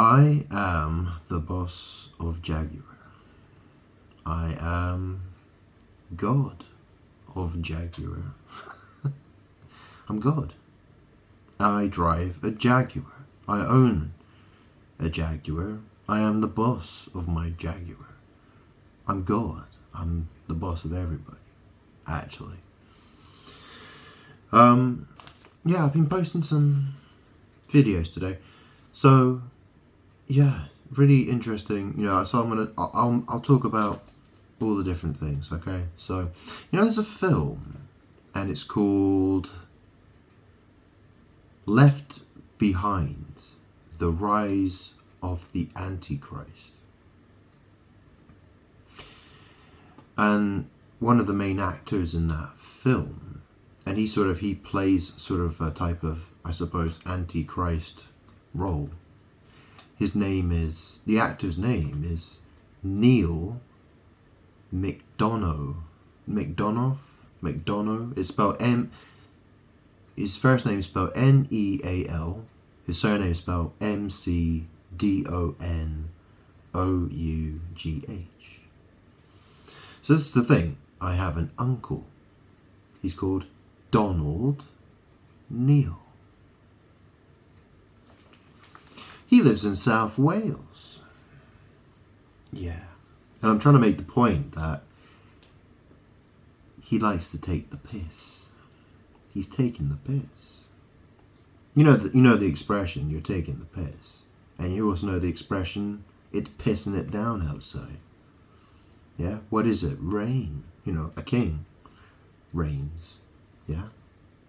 I am the boss of Jaguar. I am God of Jaguar. I'm God. I drive a Jaguar. I own a Jaguar. I am the boss of my Jaguar. I'm God. I'm the boss of everybody, actually. Yeah, I've been posting some videos today. So, yeah, really interesting. So I'll talk about all the different things, okay? So, there's a film, and it's called Left Behind, The Rise of the Antichrist. And one of the main actors in that film, and he plays sort of a type of, I suppose, Antichrist role. The actor's name is Neil McDonough. McDonough. It's spelled his first name is spelled Neal. His surname is spelled McDonough. So this is the thing. I have an uncle. He's called Donald Neal. He lives in South Wales. Yeah. And I'm trying to make the point that he likes to take the piss. He's taking the piss. You know the expression, you're taking the piss. And you also know the expression, it's pissing it down outside. Yeah? What is it? Rain. A king reigns. Yeah?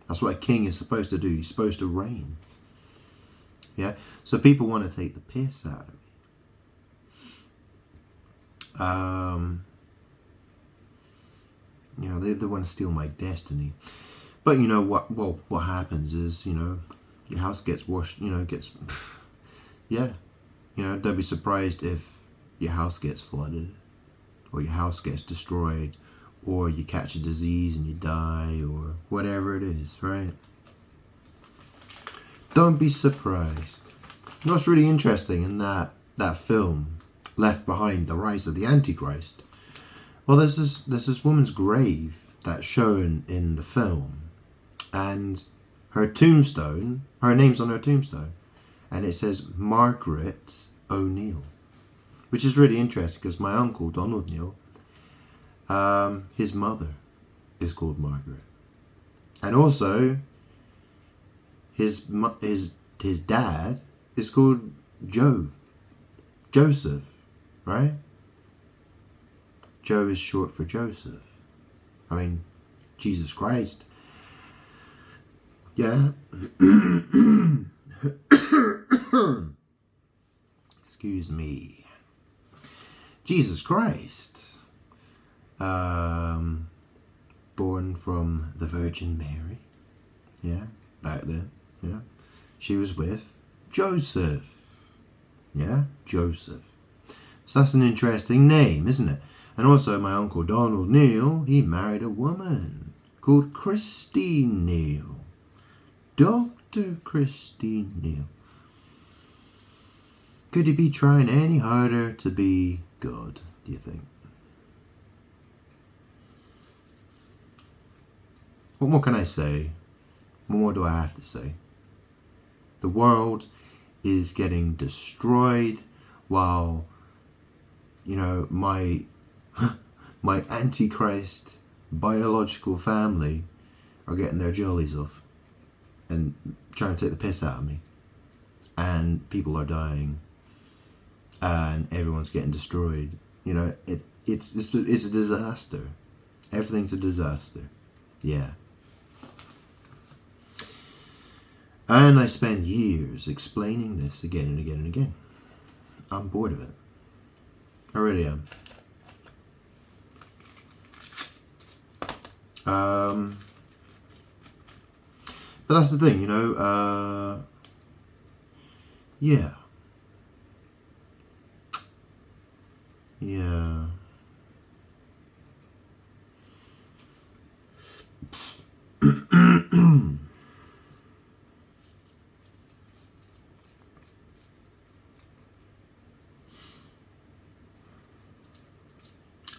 That's what a king is supposed to do. He's supposed to reign. Yeah? So people want to take the piss out of me. They want to steal my destiny. But what happens is, your house gets washed, yeah. Don't be surprised if your house gets flooded, or your house gets destroyed, or you catch a disease and you die, or whatever it is, right? Don't be surprised. What's really interesting in that film, Left Behind, The Rise of the Antichrist, well, there's this woman's grave that's shown in the film, and her name's on her tombstone, and it says Margaret O'Neill, which is really interesting because my uncle Donald Neal, his mother is called Margaret, and also his dad is called Joseph, right? Joe is short for Joseph. I mean, Jesus Christ. Yeah. Excuse me. Jesus Christ. Born from the Virgin Mary. Yeah, back then. Yeah. She was with Joseph. Yeah, Joseph. So that's an interesting name, isn't it? And also my uncle Donald Neal, he married a woman called Christine Neal. Dr. Christine Neal. Could he be trying any harder to be God, do you think? What more can I say? What more do I have to say? The world is getting destroyed while, my Antichrist biological family are getting their jollies off and trying to take the piss out of me. And people are dying. And everyone's getting destroyed. It's a disaster. Everything's a disaster. Yeah. And I spend years explaining this again and again and again. I'm bored of it. I really am. But that's the thing, yeah. Yeah.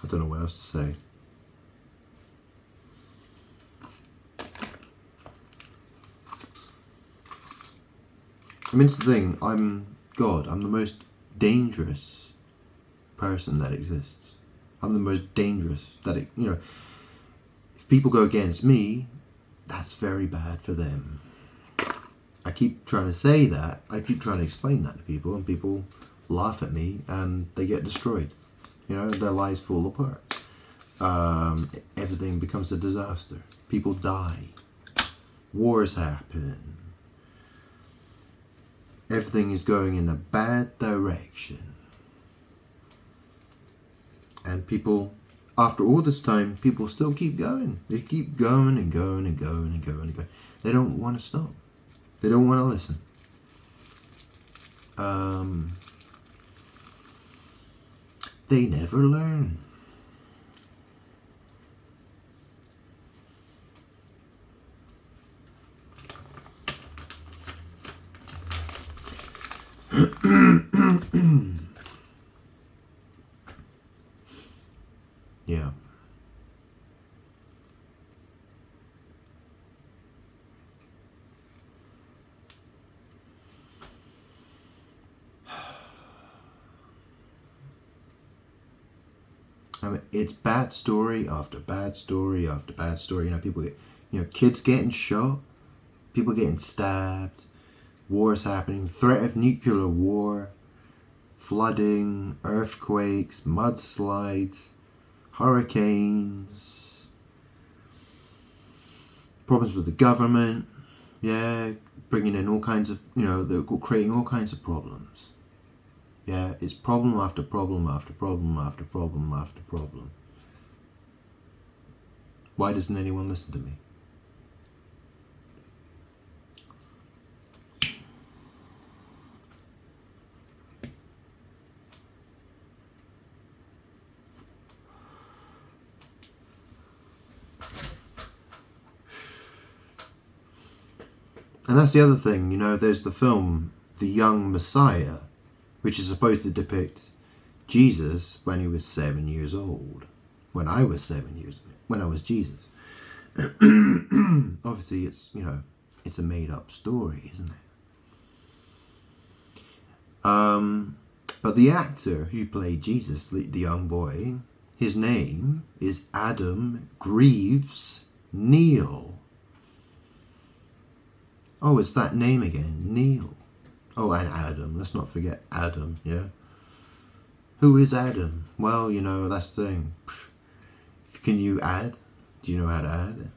I don't know what else to say. I mean, it's the thing, I'm God. I'm the most dangerous person that exists. I'm the most dangerous if people go against me, that's very bad for them. I keep trying to say that, I keep trying to explain that to people, and people laugh at me and they get destroyed. Their lives fall apart. Everything becomes a disaster. People die. Wars happen. Everything is going in a bad direction. And people, after all this time, people still keep going. They keep going and going and going and going and going. They don't want to stop. They don't want to listen. They never learn. Yeah. I mean, it's bad story after bad story after bad story. People get, kids getting shot, people getting stabbed, wars happening, threat of nuclear war, flooding, earthquakes, mudslides, hurricanes, problems with the government, bringing in all kinds of, they're creating all kinds of problems. It's problem after problem after problem after problem after problem. Why doesn't anyone listen to me? And that's the other thing, there's the film The Young Messiah, which is supposed to depict Jesus when he was 7 years old. When I was Jesus. Obviously, it's a made-up story, isn't it? But the actor who played Jesus, the young boy, his name is Adam Greaves Neal. Oh, it's that name again, Neil. Oh, and Adam. Let's not forget Adam, yeah? Who is Adam? Well, that's the thing. Can you add? Do you know how to add?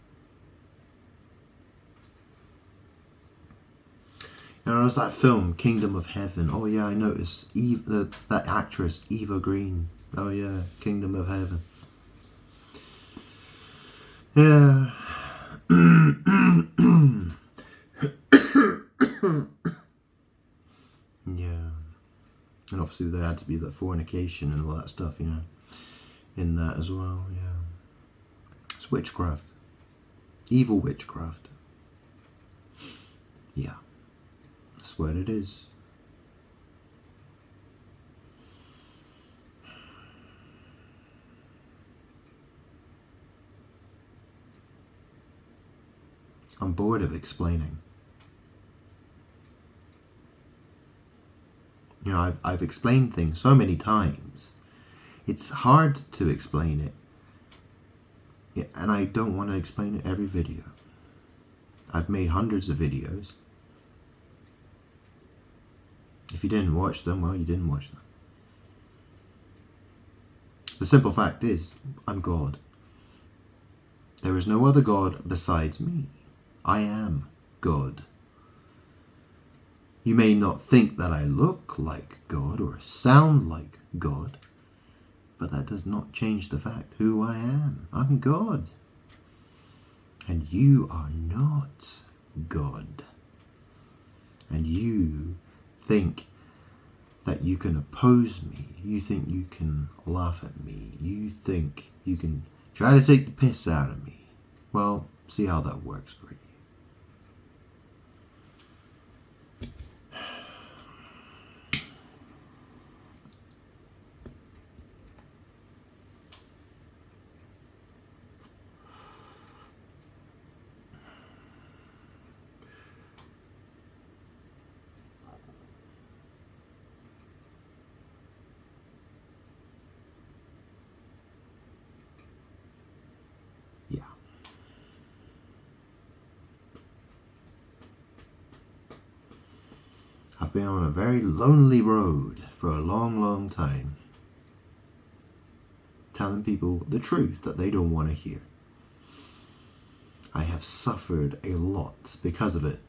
There's that film, Kingdom of Heaven. Oh, yeah, I noticed. That actress, Eva Green. Oh, yeah, Kingdom of Heaven. Yeah. Yeah. And obviously there had to be the fornication and all that stuff, in that as well, yeah. It's witchcraft. Evil witchcraft. Yeah. That's what it is. I'm bored of explaining. I've explained things so many times. It's hard to explain it. And I don't want to explain it every video. I've made hundreds of videos. If you didn't watch them, well, you didn't watch them. The simple fact is, I'm God. There is no other God besides me. I am God. You may not think that I look like God or sound like God, but that does not change the fact who I am. I'm God. And you are not God. And you think that you can oppose me. You think you can laugh at me. You think you can try to take the piss out of me. Well, see how that works for you. I've been on a very lonely road for a long, long time, telling people the truth that they don't want to hear. I have suffered a lot because of it.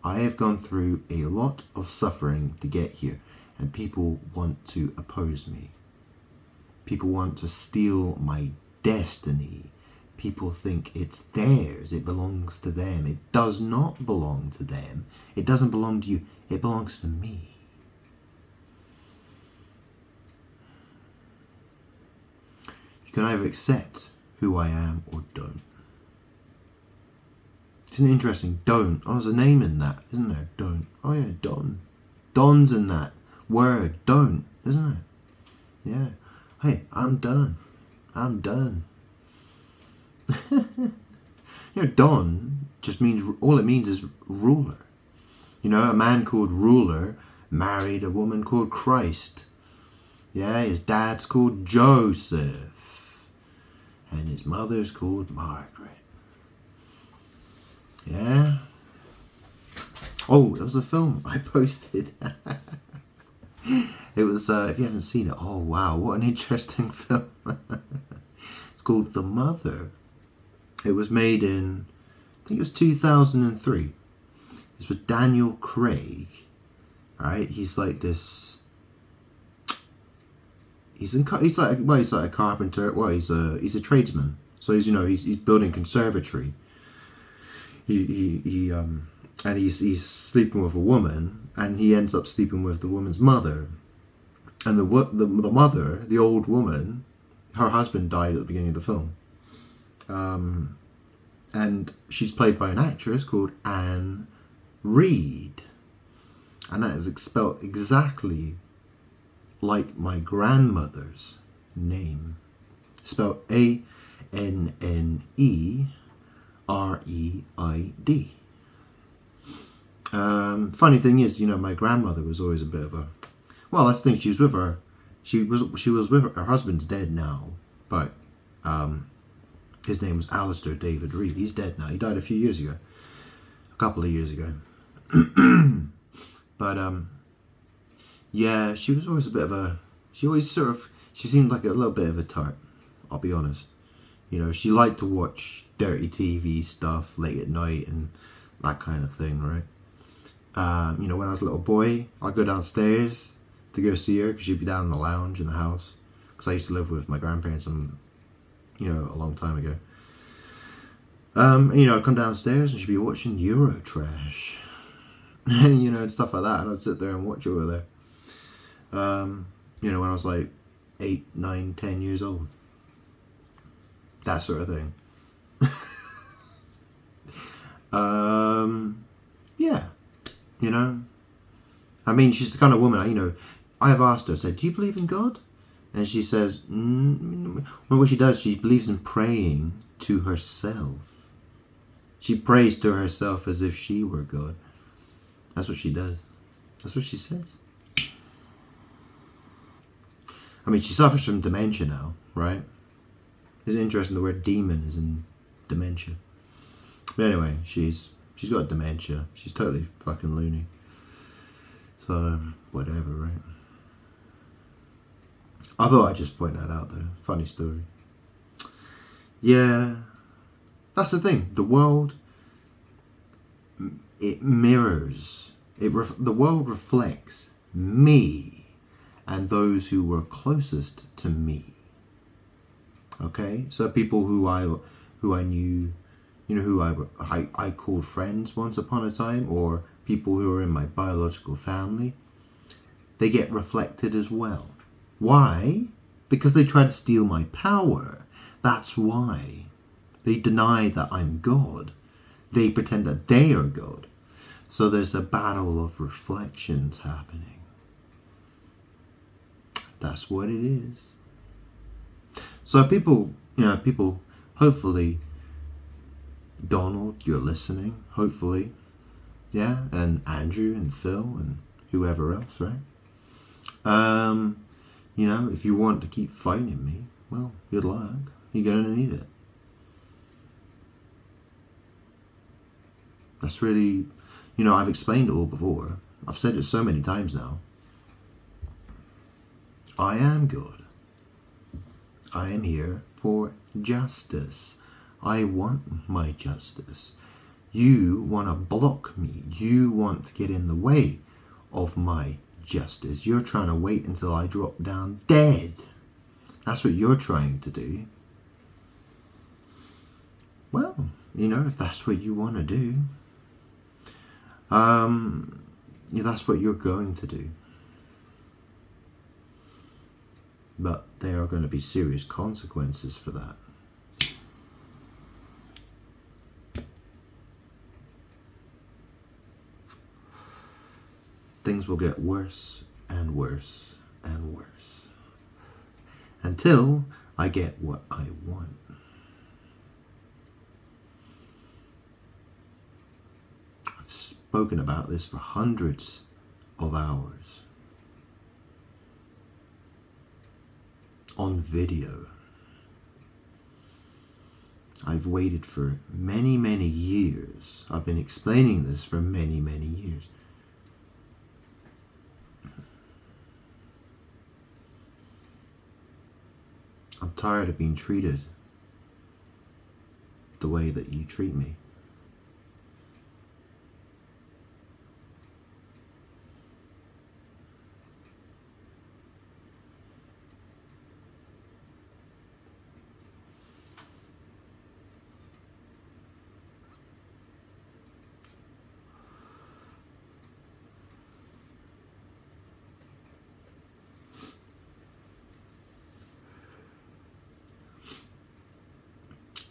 I have gone through a lot of suffering to get here, and people want to oppose me. People want to steal my destiny. People think it's theirs. It belongs to them. It does not belong to them. It doesn't belong to you. It belongs to me. You can either accept who I am or don't. Isn't it interesting? Don't. Oh, there's a name in that, isn't there? Don't. Oh yeah, Don. Don's in that word. Don't, isn't it? Yeah. Hey, I'm done. I'm done. Don just means, all it means is ruler. A man called Ruler married a woman called Christ. Yeah, his dad's called Joseph. And his mother's called Margaret. Yeah. Oh, there was a film I posted. It was, if you haven't seen it, oh wow, what an interesting film. It's called The Mother. It was made in, I think it was 2003. It's with Daniel Craig. Alright, he's like this. He's like a carpenter. Well, he's a tradesman. So he's building conservatory. And he's sleeping with a woman, and he ends up sleeping with the woman's mother. And the mother, the old woman, her husband died at the beginning of the film. And she's played by an actress called Anne Reed. And that is spelled exactly like my grandmother's name. Spelled A-N-N-E-R-E-I-D. Funny thing is, my grandmother was always a bit of a... Well, that's the thing, she was with her... She was with her husband's dead now, but his name was Alistair David Reed. He's dead now. He died a few years ago. A couple of years ago. But, yeah, she was always a bit of a... She seemed like a little bit of a tart, I'll be honest. She liked to watch dirty TV stuff late at night and that kind of thing, right? When I was a little boy, I'd go downstairs to go see her because she'd be down in the lounge in the house. Because I used to live with my grandparents, a long time ago. I'd come downstairs and she'd be watching Eurotrash. And stuff like that. And I'd sit there and watch over there. When I was like 8, 9, 10 years old. That sort of thing. Yeah. I mean, she's the kind of woman, I've asked her, I said, do you believe in God? And she says, well, what she does, she believes in praying to herself. She prays to herself as if she were God. That's what she does. That's what she says. I mean, she suffers from dementia now, right? It's interesting the word demon is in dementia. But anyway, she's got dementia. She's totally fucking loony. So, whatever, right? I thought I'd just point that out though. Funny story. Yeah. That's the thing. The world, it mirrors. The world reflects me and those who were closest to me. Okay? So people who I knew, who I called friends once upon a time, or people who are in my biological family, they get reflected as well. Why? Because they try to steal my power. That's why. They deny that I'm God. They pretend that they are God. So there's a battle of reflections happening. That's what it is. So people, hopefully, Donald, you're listening, hopefully. Yeah, and Andrew and Phil and whoever else, right? If you want to keep fighting me, well, good luck. You're going to need it. That's really, You know, I've explained it all before. I've said it so many times now. I am good. I am here for justice. I want my justice. You want to block me. You want to get in the way of my justice. You're trying to wait until I drop down dead. That's what you're trying to do. Well, you know, if that's what you want to do, yeah, that's what you're going to do. But there are going to be serious consequences for that. Things will get worse and worse and worse until I get what I want. I've spoken about this for hundreds of hours on video. I've waited for many, many years. I've been explaining this for many, many years. I'm tired of being treated the way that you treat me.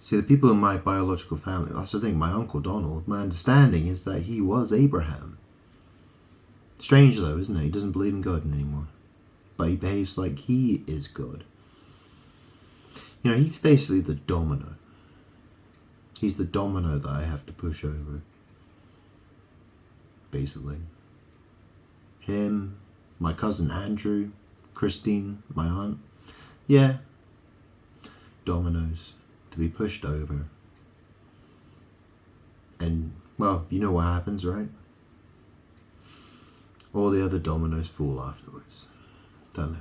See, the people in my biological family, that's the thing, my Uncle Donald, my understanding is that he was Abraham. Strange though, isn't it? He doesn't believe in God anymore. But he behaves like he is God. You know, he's basically the domino. He's the domino that I have to push over. Basically. Him, my cousin Andrew, Christine, my aunt. Yeah. Dominoes to be pushed over. And, well, you know what happens, right? All the other dominoes fall afterwards. Don't they?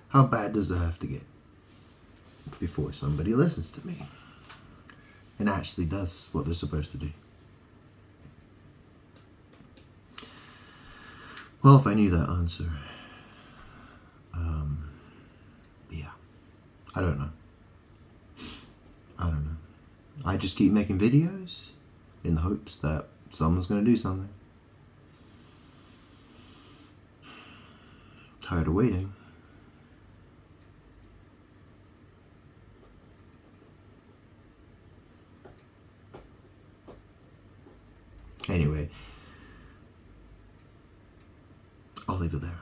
How bad does it have to get before somebody listens to me and actually does what they're supposed to do? Well, if I knew that answer, yeah, I don't know. I just keep making videos in the hopes that someone's going to do something. Tired of waiting. Anyway, I'll leave it there.